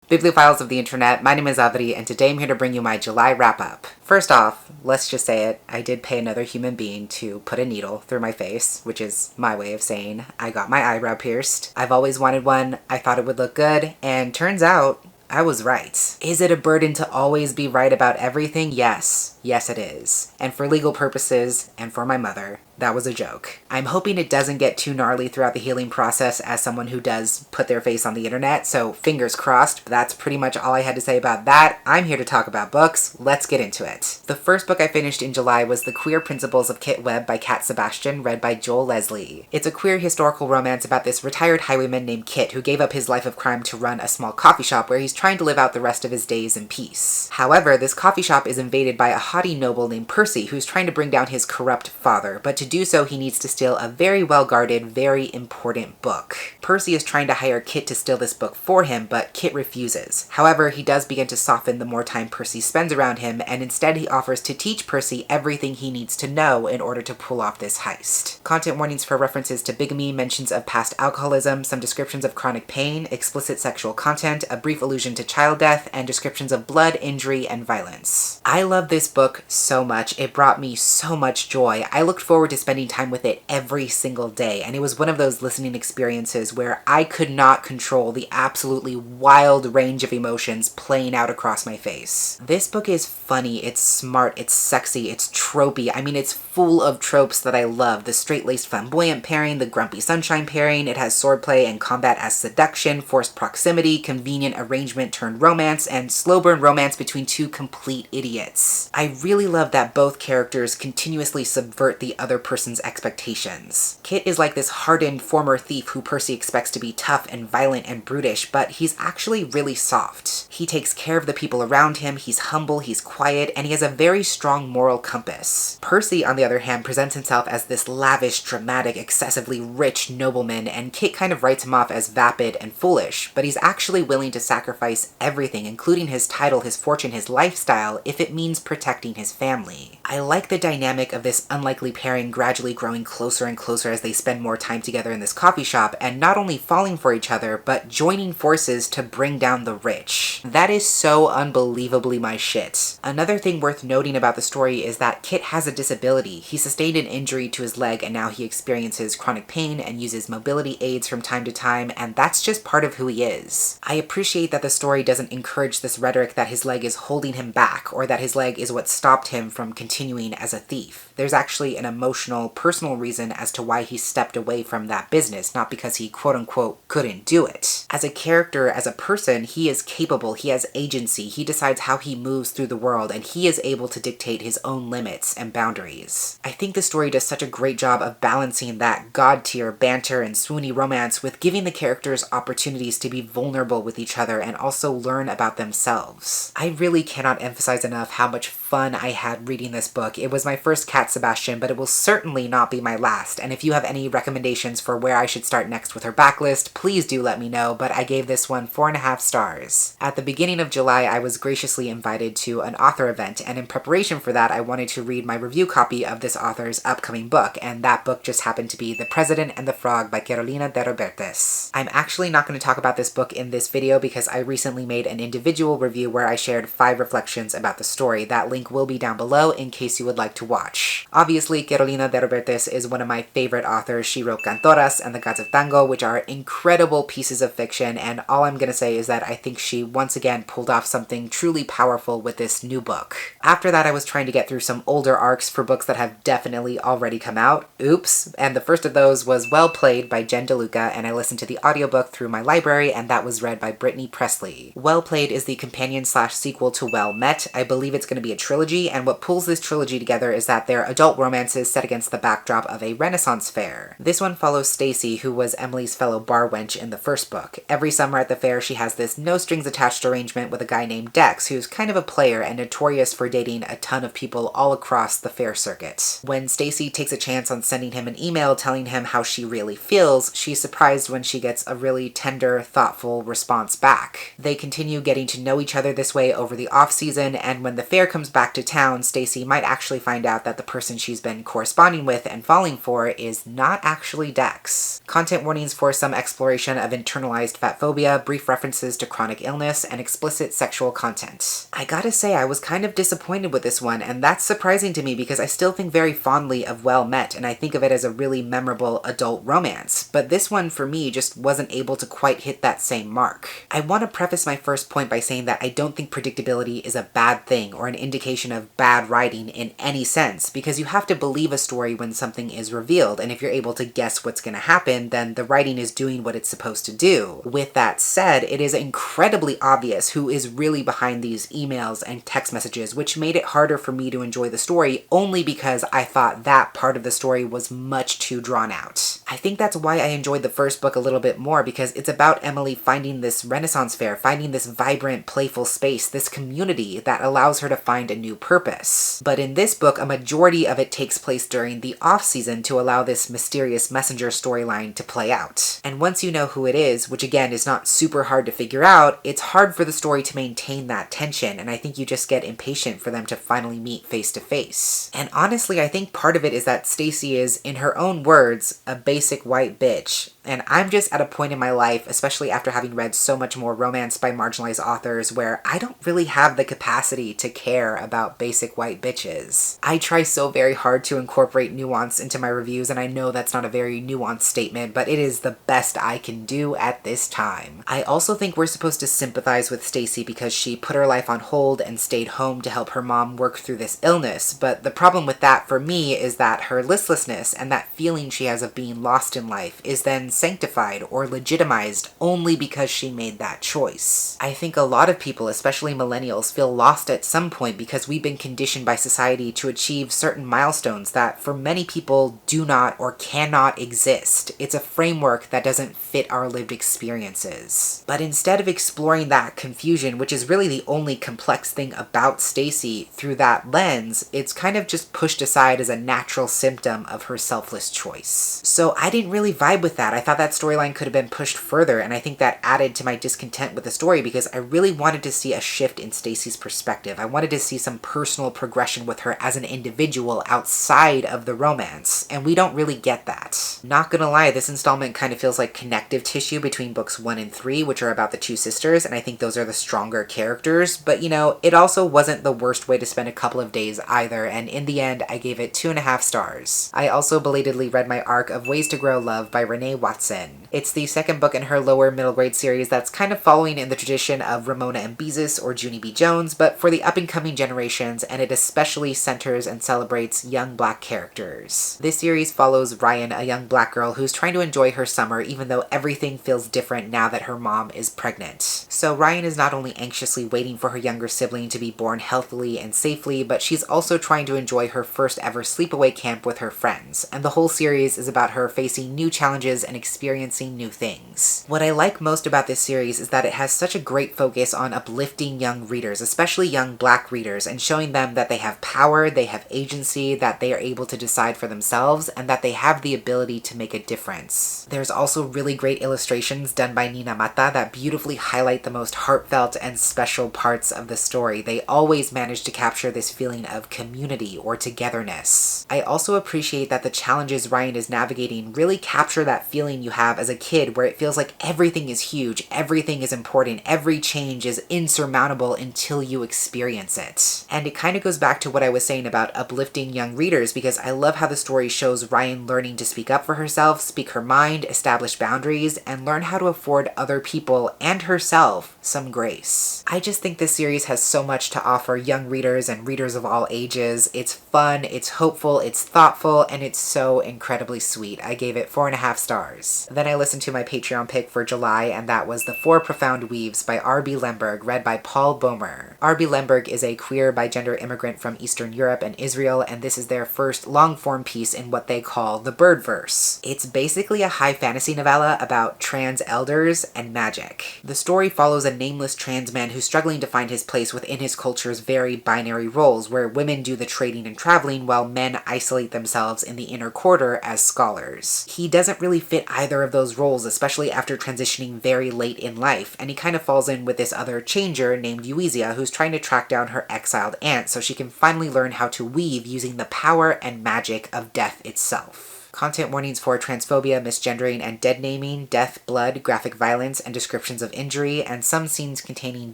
Bibliophiles of the internet, my name is Adri, and today I'm here to bring you my July wrap-up. First off, let's just say it, I did pay another human being to put a needle through my face, which is my way of saying I got my eyebrow pierced. I've always wanted one, I thought it would look good, and turns out I was right. Is it a burden to always be right about everything? Yes. Yes, it is. And for legal purposes, and for my mother, that was a joke. I'm hoping it doesn't get too gnarly throughout the healing process as someone who does put their face on the internet, so fingers crossed. That's pretty much all I had to say about that. I'm here to talk about books. Let's get into it. The first book I finished in July was The Queer Principles of Kit Webb by Cat Sebastian, read by Joel Leslie. It's a queer historical romance about this retired highwayman named Kit who gave up his life of crime to run a small coffee shop where he's trying to live out the rest of his days in peace. However, this coffee shop is invaded by a haughty noble named Percy who's trying to bring down his corrupt father, but to do so he needs to steal a very well-guarded, very important book. Percy is trying to hire Kit to steal this book for him, but Kit refuses. However, he does begin to soften the more time Percy spends around him, and instead he offers to teach Percy everything he needs to know in order to pull off this heist. Content warnings for references to bigamy, mentions of past alcoholism, some descriptions of chronic pain, explicit sexual content, a brief allusion to child death, and descriptions of blood, injury, and violence. I love this book so much. It brought me so much joy. I looked forward to spending time with it every single day, and it was one of those listening experiences where I could not control the absolutely wild range of emotions playing out across my face. This book is funny, it's smart, it's sexy, it's tropey. I mean, it's full of tropes that I love. The straight-laced flamboyant pairing, the grumpy sunshine pairing, it has swordplay and combat as seduction, forced proximity, convenient arrangement turned romance, and slow burn romance between two complete idiots. I really love that both characters continuously subvert the other person's expectations. Kit is like this hardened former thief who Percy expects to be tough and violent and brutish, but he's actually really soft. He takes care of the people around him, he's humble, he's quiet, and he has a very strong moral compass. Percy, on the other hand, presents himself as this lavish, dramatic, excessively rich nobleman, and Kit kind of writes him off as vapid and foolish, but he's actually willing to sacrifice everything, including his title, his fortune, his lifestyle, if it means protecting his family. I like the dynamic of this unlikely pairing gradually growing closer and closer as they spend more time together in this coffee shop, and not only falling for each other, but joining forces to bring down the rich. That is so unbelievably my shit. Another thing worth noting about the story is that Kit has a disability. He sustained an injury to his leg and now he experiences chronic pain and uses mobility aids from time to time, and that's just part of who he is. I appreciate that the story doesn't encourage this rhetoric that his leg is holding him back, or that his leg is what stopped him from continuing as a thief. There's actually an emotional, personal reason as to why he stepped away from that business, not because he quote-unquote couldn't do it. As a character, as a person, he is capable, he has agency, he decides how he moves through the world, and he is able to dictate his own limits and boundaries. I think the story does such a great job of balancing that god-tier banter and swoony romance with giving the characters opportunities to be vulnerable with each other and also learn about themselves. I really cannot emphasize enough how much fun I had reading this book. It was my first Cat Sebastian, but it will certainly not be my last, and if you have any recommendations for where I should start next with her backlist, please do let me know, but I gave this one 4.5 stars. At the beginning of July, I was graciously invited to an author event, and in preparation for that, I wanted to read my review copy of this author's upcoming book, and that book just happened to be The President and the Frog by Carolina de Robertes. I'm actually not going to talk about this book in this video because I recently made an individual review where I shared 5 reflections about the story. That link will be down below in case you would like to watch. Obviously, Carolina de Robertes is one of my favorite authors. She wrote Cantoras and The Gods of Tango, which are incredible pieces of fiction, and all I'm gonna say is that I think she once again pulled off something truly powerful with this new book. After that, I was trying to get through some older arcs for books that have definitely already come out. Oops. And the first of those was Well Played by Jen DeLuca, and I listened to the audiobook through my library, and that was read by Brittany Presley. Well Played is the companion/sequel to Well Met. I believe it's going to be a trilogy, and what pulls this trilogy together is that they're adult romances set against the backdrop of a Renaissance fair. This one follows Stacy, who was Emily's fellow bar wench in the first book. Every summer at the fair, she has this no-strings-attached arrangement with a guy named Dex, who's kind of a player and notorious for dating a ton of people all across the fair circuit. When Stacy takes a chance on sending him an email telling him how she really feels, she's surprised when she gets a really tender, thoughtful response back. They continue getting to know each other this way over the off-season, and when the fair comes back to town, Stacy might actually find out that the person she's been corresponding with and falling for is not actually Dex. Content warnings for some exploration of internalized fatphobia, brief references to chronic illness, and explicit sexual content. I gotta say, I was kind of disappointed with this one, and that's surprising to me because I still think very fondly of Well Met, and I think of it as a really memorable adult romance, but this one for me just wasn't able to quite hit that same mark. I want to preface my first point by saying that I don't think predictability is a bad thing or an indication of bad writing in any sense, because you have to believe a story when something is revealed, and if you're able to guess what's going to happen, then the writing is doing what it's supposed to do. With that said, it is incredibly obvious who is really behind these emails and text messages, which made it harder for me to enjoy the story only because I thought that part of the story was much too drawn out. I think that's why I enjoyed the first book a little bit more, because it's about Emily finding this Renaissance fair, finding this vibrant, playful space, this community that allows her to find a new purpose. But in this book, a majority of it takes place during the off-season to allow this mysterious messenger storyline to play out. And once you know who it is, which again is not super hard to figure out, it's hard for the story to maintain that tension, and I think you just get impatient for them to finally meet face to face. And honestly, I think part of it is that Stacy is, in her own words, a basic white bitch. And I'm just at a point in my life, especially after having read so much more romance by marginalized authors, where I don't really have the capacity to care about basic white bitches. I try so very hard to incorporate nuance into my reviews, and I know that's not a very nuanced statement, but it is the best I can do at this time. I also think we're supposed to sympathize with Stacy because she put her life on hold and stayed home to help her mom work through this illness, but the problem with that for me is that her listlessness and that feeling she has of being lost in life is then sanctified or legitimized only because she made that choice. I think a lot of people, especially millennials, feel lost at some point because we've been conditioned by society to achieve certain milestones that for many people do not or cannot exist. It's a framework that doesn't fit our lived experiences. But instead of exploring that confusion, which is really the only complex thing about Stacy through that lens, it's kind of just pushed aside as a natural symptom of her selfless choice. So I didn't really vibe with that. I thought that storyline could have been pushed further, and I think that added to my discontent with the story because I really wanted to see a shift in Stacy's perspective. I wanted to see some personal progression with her as an individual outside of the romance, and we don't really get that. Not gonna lie, this installment kind of feels like connective tissue between books 1 and 3, which are about the two sisters, and I think those are the stronger characters, but you know, it also wasn't the worst way to spend a couple of days either, and in the end, I gave it 2.5 stars. I also belatedly read my arc of Ways to Grow Love by Renee Watson. It's the second book in her lower middle grade series that's kind of following in the tradition of Ramona and Beezus or Junie B. Jones, but for the up-and-coming generations, and it especially centers and celebrates young black characters. This series follows Ryan, a young black girl who's trying to enjoy her summer even though everything feels different now that her mom is pregnant. So Ryan is not only anxiously waiting for her younger sibling to be born healthily and safely, but she's also trying to enjoy her first ever sleepaway camp with her friends, and the whole series is about her facing new challenges and experiencing new things. What I like most about this series is that it has such a great focus on uplifting young readers, especially young black readers, and showing them that they have power, they have agency, that they are able to decide for themselves, and that they have the ability to make a difference. There's also really great illustrations done by Nina Mata that beautifully highlight the most heartfelt and special parts of the story. They always manage to capture this feeling of community or togetherness. I also appreciate that the challenges Ryan is navigating really capture that feeling you have as a kid where it feels like everything is huge, everything is important, every change is insurmountable until you experience it. And it kind of goes back to what I was saying about uplifting young readers, because I love how the story shows Ryan learning to speak up for herself, speak her mind, establish boundaries, and learn how to afford other people and herself some grace. I just think this series has so much to offer young readers and readers of all ages. It's fun, it's hopeful, it's thoughtful, and it's so incredibly sweet. I gave it 4.5 stars. Then I listened to my Patreon pick for July, and that was The Four Profound Weaves by R.B. Lemberg, read by Paul Bomer. R.B. Lemberg is a queer bigender immigrant from Eastern Europe and Israel, and this is their first long-form piece in what they call the Birdverse. It's basically a high fantasy novella about trans elders and magic. The story follows a nameless trans man who's struggling to find his place within his culture's very binary roles, where women do the trading and traveling while men isolate themselves in the inner quarter as scholars. He doesn't really fit either of those roles, especially after transitioning very late in life, and he kind of falls in with this other changer named Euisia, who's trying to track down her exiled aunt so she can finally learn how to weave using the power and magic of death itself. Content warnings for transphobia, misgendering, and dead naming, death, blood, graphic violence, and descriptions of injury, and some scenes containing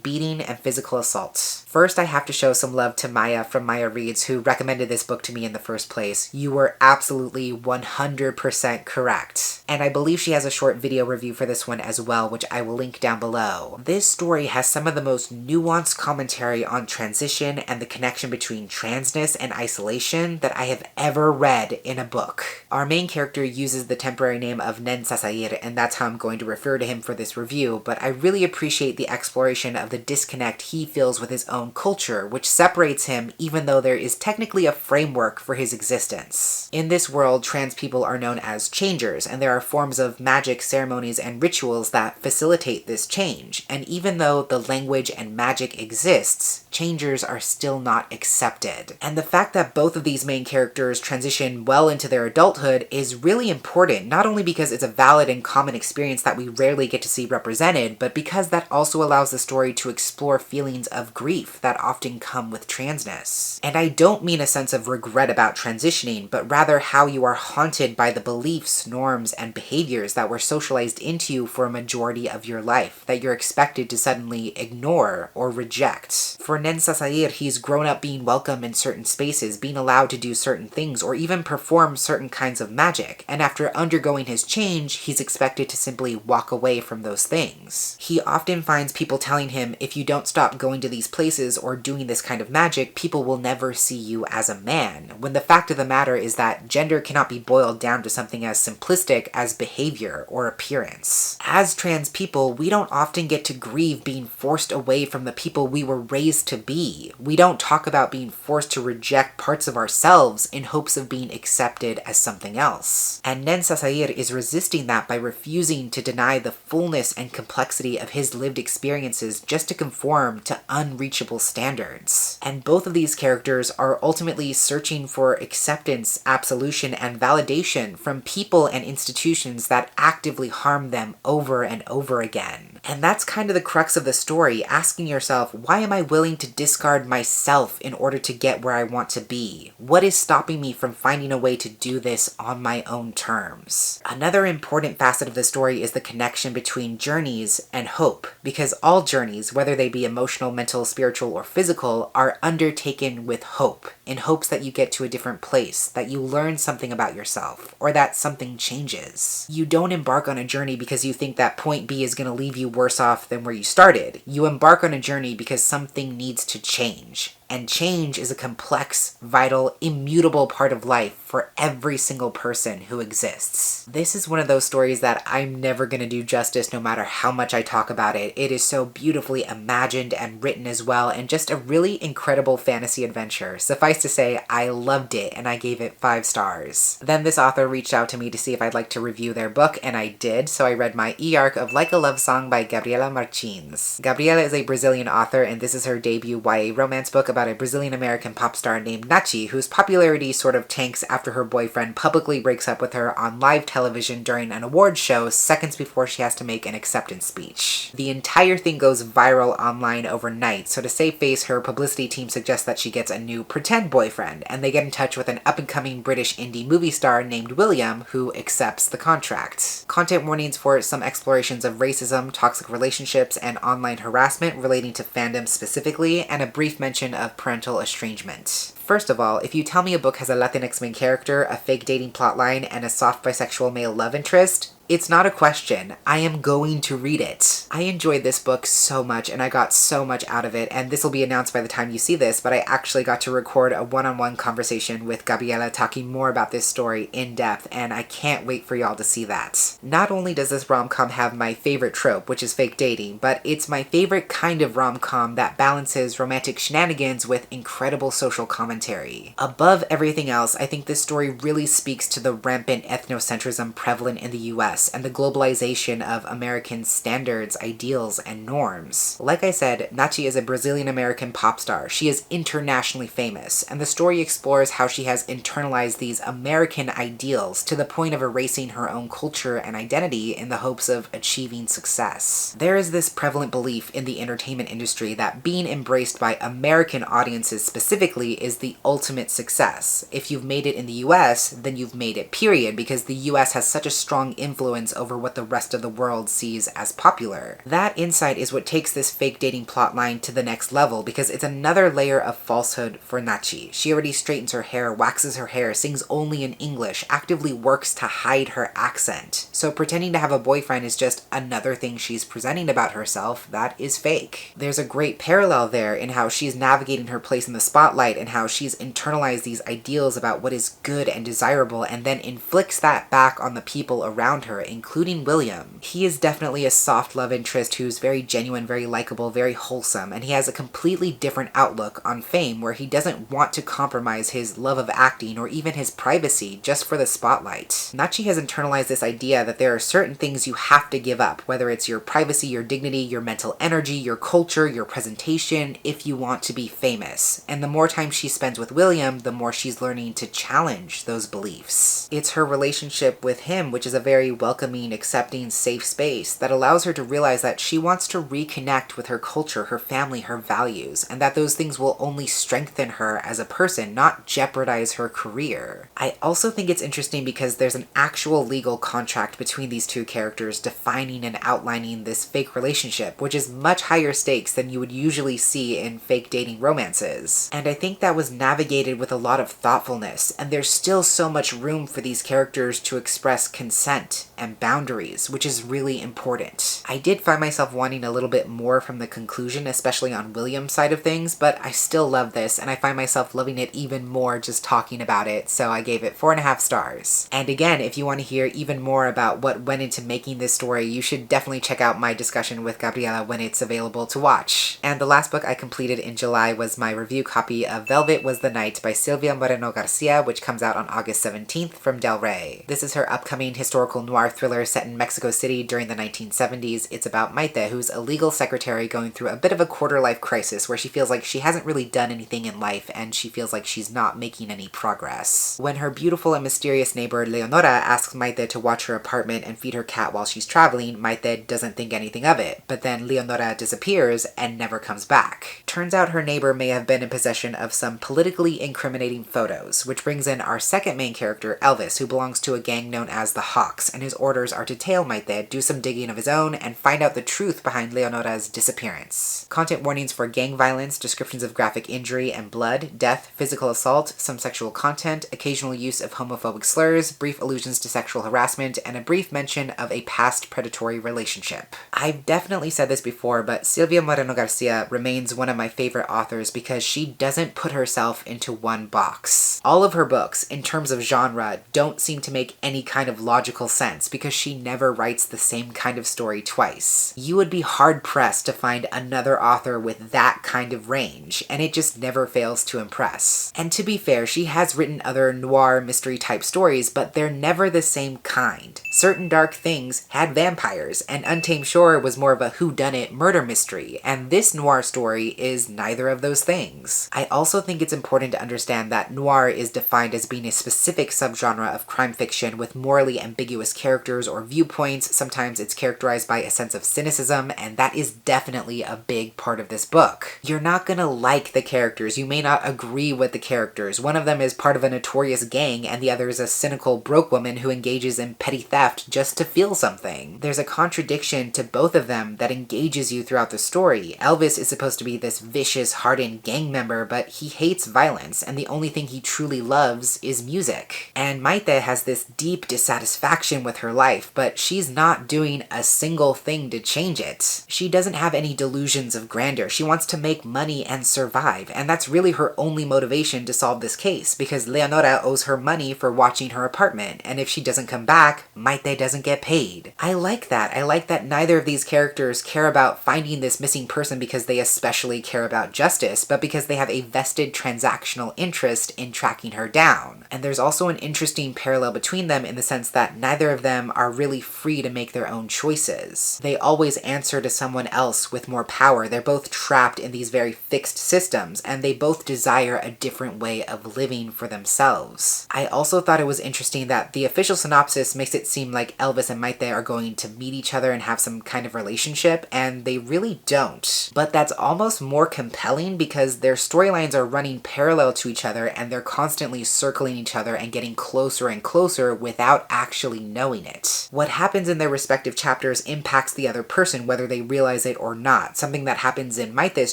beating and physical assaults. First, I have to show some love to Maya from Maya Reads, who recommended this book to me in the first place. You were absolutely 100% correct. And I believe she has a short video review for this one as well, which I will link down below. This story has some of the most nuanced commentary on transition and the connection between transness and isolation that I have ever read in a book. Our main character uses the temporary name of Nen Sasair, and that's how I'm going to refer to him for this review, but I really appreciate the exploration of the disconnect he feels with his own culture, which separates him even though there is technically a framework for his existence. In this world, trans people are known as changers, and there are forms of magic, ceremonies, and rituals that facilitate this change. And even though the language and magic exists, changers are still not accepted. And the fact that both of these main characters transition well into their adulthood is really important, not only because it's a valid and common experience that we rarely get to see represented, but because that also allows the story to explore feelings of grief that often come with transness. And I don't mean a sense of regret about transitioning, but rather how you are haunted by the beliefs, norms, and behaviors that were socialized into you for a majority of your life, that you're expected to suddenly ignore or reject. For Nen Sasair, he's grown up being welcome in certain spaces, being allowed to do certain things, or even perform certain kinds of magic, and after undergoing his change, he's expected to simply walk away from those things. He often finds people telling him, if you don't stop going to these places or doing this kind of magic, people will never see you as a man, when the fact of the matter is that gender cannot be boiled down to something as simplistic as behavior or appearance. As trans people, we don't often get to grieve being forced away from the people we were raised to be. We don't talk about being forced to reject parts of ourselves in hopes of being accepted as something else. And Nen Sasair is resisting that by refusing to deny the fullness and complexity of his lived experiences just to conform to unreachable standards. And both of these characters are ultimately searching for acceptance, absolution, and validation from people and institutions that actively harm them over and over again. And that's kind of the crux of the story, asking yourself, why am I willing to discard myself in order to get where I want to be? What is stopping me from finding a way to do this on my own terms? Another important facet of the story is the connection between journeys and hope, because all journeys, whether they be emotional, mental, spiritual, or physical, are undertaken with hope, in hopes that you get to a different place, that you learn something about yourself, or that something changes. You don't embark on a journey because you think that point B is going to leave you worse off than where you started. You embark on a journey because something needs to change. And change is a complex, vital, immutable part of life for every single person who exists. This is one of those stories that I'm never going to do justice no matter how much I talk about it. It is so beautifully imagined and written as well, and just a really incredible fantasy adventure. Suffice to say, I loved it and I gave it 5 stars. Then this author reached out to me to see if I'd like to review their book, and I did, so I read my e-arc of Like a Love Song by Gabriela Martins. Gabriela is a Brazilian author, and this is her debut YA romance book about a Brazilian-American pop star named Nachi, whose popularity sort of tanks after her boyfriend publicly breaks up with her on live television during an awards show seconds before she has to make an acceptance speech. The entire thing goes viral online overnight, so to save face, her publicity team suggests that she gets a new pretend boyfriend, and they get in touch with an up-and-coming British indie movie star named William, who accepts the contract. Content warnings for some explorations of racism, toxic relationships, and online harassment relating to fandom specifically, and a brief mention of parental estrangement. First of all, if you tell me a book has a Latinx main character, a fake dating plotline, and a soft bisexual male love interest, it's not a question. I am going to read it. I enjoyed this book so much and I got so much out of it, and this will be announced by the time you see this, but I actually got to record a one-on-one conversation with Gabriela talking more about this story in depth, and I can't wait for y'all to see that. Not only does this rom-com have my favorite trope, which is fake dating, but it's my favorite kind of rom-com that balances romantic shenanigans with incredible social commentary. Above everything else, I think this story really speaks to the rampant ethnocentrism prevalent in the US, US and the globalization of American standards, ideals, and norms. Like I said, Nachi is a Brazilian-American pop star. She is internationally famous, and the story explores how she has internalized these American ideals to the point of erasing her own culture and identity in the hopes of achieving success. There is this prevalent belief in the entertainment industry that being embraced by American audiences specifically is the ultimate success. If you've made it in the US, then you've made it, period, because the US has such a strong influence over what the rest of the world sees as popular. That insight is what takes this fake dating plotline to the next level, because it's another layer of falsehood for Nachi. She already straightens her hair, waxes her hair, sings only in English, actively works to hide her accent. So pretending to have a boyfriend is just another thing she's presenting about herself that is fake. There's a great parallel there in how she's navigating her place in the spotlight and how she's internalized these ideals about what is good and desirable and then inflicts that back on the people around her, including William. He is definitely a soft love interest who's very genuine, very likable, very wholesome, and he has a completely different outlook on fame where he doesn't want to compromise his love of acting or even his privacy just for the spotlight. Nachi has internalized this idea that there are certain things you have to give up, whether it's your privacy, your dignity, your mental energy, your culture, your presentation, if you want to be famous. And the more time she spends with William, the more she's learning to challenge those beliefs. It's her relationship with him, which is a very welcoming, accepting, safe space that allows her to realize that she wants to reconnect with her culture, her family, her values, and that those things will only strengthen her as a person, not jeopardize her career. I also think it's interesting because there's an actual legal contract between these two characters defining and outlining this fake relationship, which is much higher stakes than you would usually see in fake dating romances. And I think that was navigated with a lot of thoughtfulness, and there's still so much room for these characters to express consent and boundaries, which is really important. I did find myself wanting a little bit more from the conclusion, especially on William's side of things, but I still love this, and I find myself loving it even more just talking about it, so I gave it 4.5 stars. And again, if you want to hear even more about what went into making this story, you should definitely check out my discussion with Gabriela when it's available to watch. And the last book I completed in July was my review copy of Velvet Was the Night by Silvia Moreno Garcia, which comes out on August 17th from Del Rey. This is her upcoming historical noir thriller set in Mexico City during the 1970s. It's about Maite, who's a legal secretary going through a bit of a quarter-life crisis where she feels like she hasn't really done anything in life and she feels like she's not making any progress. When her beautiful and mysterious neighbor Leonora asks Maite to watch her apartment and feed her cat while she's traveling, Maite doesn't think anything of it, but then Leonora disappears and never comes back. Turns out her neighbor may have been in possession of some politically incriminating photos, which brings in our second main character, Elvis, who belongs to a gang known as the Hawks, and his orders are to tail Maite, do some digging of his own, and find out the truth behind Leonora's disappearance. Content warnings for gang violence, descriptions of graphic injury and blood, death, physical assault, some sexual content, occasional use of homophobic slurs, brief allusions to sexual harassment, and a brief mention of a past predatory relationship. I've definitely said this before, but Silvia Moreno Garcia remains one of my favorite authors because she doesn't put herself into one box. All of her books, in terms of genre, don't seem to make any kind of logical sense because she never writes the same kind of story twice. You would be hard-pressed to find another author with that kind of range, and it just never fails to impress. And to be fair, she has written other noir mystery type stories, but they're never the same kind. Certain Dark Things had vampires, and Untamed Shore was more of a whodunit murder mystery, and this noir story is neither of those things. I also think it's important to understand that noir is defined as being a specific subgenre of crime fiction with morally ambiguous characters or viewpoints. Sometimes it's characterized by a sense of cynicism, and that is definitely a big part of this book. You're not gonna like the characters, you may not agree with the characters. One of them is part of a notorious gang, and the other is a cynical broke woman who engages in petty theft just to feel something. There's a contradiction to both of them that engages you throughout the story. Elvis is supposed to be this vicious, hardened gang member, but he hates violence, and the only thing he truly loves is music. And Maite has this deep dissatisfaction with her life, but she's not doing a single thing to change it. She doesn't have any delusions of grandeur. She wants to make money and survive, and that's really her only motivation to solve this case, because Leonora owes her money for watching her apartment, and if she doesn't come back, Maite doesn't get paid. I like that. I like that neither of these characters care about finding this missing person because they especially care about justice, but because they have a vested transactional interest in tracking her down. And there's also an interesting parallel between them in the sense that neither of them are really free to make their own choices. They always answer to someone else with more power. They're both trapped in these very fixed systems, and they both desire a different way of living for themselves. I also thought it was interesting that the official synopsis makes it seem like Elvis and Maite are going to meet each other and have some kind of relationship, and they really don't. But that's almost more compelling because their storylines are running parallel to each other, and they're constantly circling each other and getting closer and closer without actually knowing it. What happens in their respective chapters impacts the other person whether they realize it or not. Something that happens in Maite's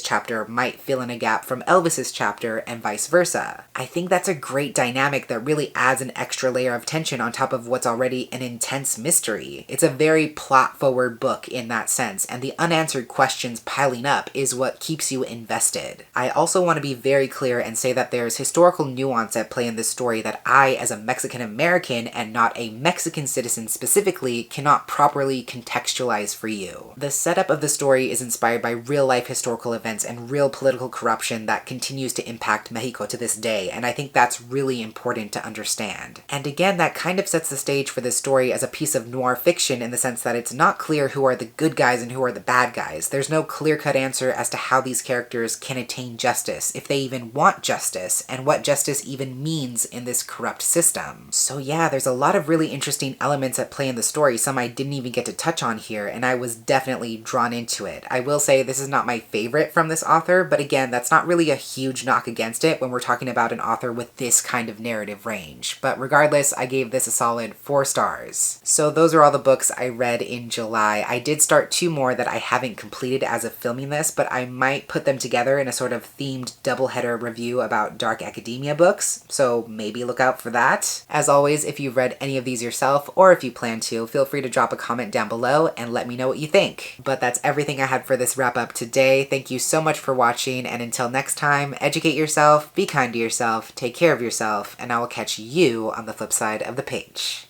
chapter might fill in a gap from Elvis's chapter and vice versa. I think that's a great dynamic that really adds an extra layer of tension on top of what's already an intense mystery. It's a very plot-forward book in that sense, and the unanswered questions piling up is what keeps you invested. I also want to be very clear and say that there's historical nuance at play in this story that I, as a Mexican American and not a Mexican citizen specifically, cannot properly contextualize for you. The setup of the story is inspired by real-life historical events and real political corruption that continues to impact Mexico to this day, and I think that's really important to understand. And again, that kind of sets the stage for this story as a piece of noir fiction in the sense that it's not clear who are the good guys and who are the bad guys. There's no clear-cut answer as to how these characters can attain justice, if they even want justice, and what justice even means in this corrupt system. So yeah, there's a lot of really interesting elements at play in the story, some I didn't even get to touch on here, and I was definitely drawn into it. I will say this is not my favorite from this author, but again, that's not really a huge knock against it when we're talking about an author with this kind of narrative range. But regardless, I gave this a solid 4 stars. So those are all the books I read in July. I did start 2 more that I haven't completed as of filming this, but I might put them together in a sort of themed doubleheader review about dark academia books, so maybe look out for that. As always, if you've read any of these yourself, or if you plan to, feel free to drop a comment down below and let me know what you think. But that's everything I had for this wrap up today. Thank you so much for watching, and until next time, educate yourself, be kind to yourself, take care of yourself, and I will catch you on the flip side of the page.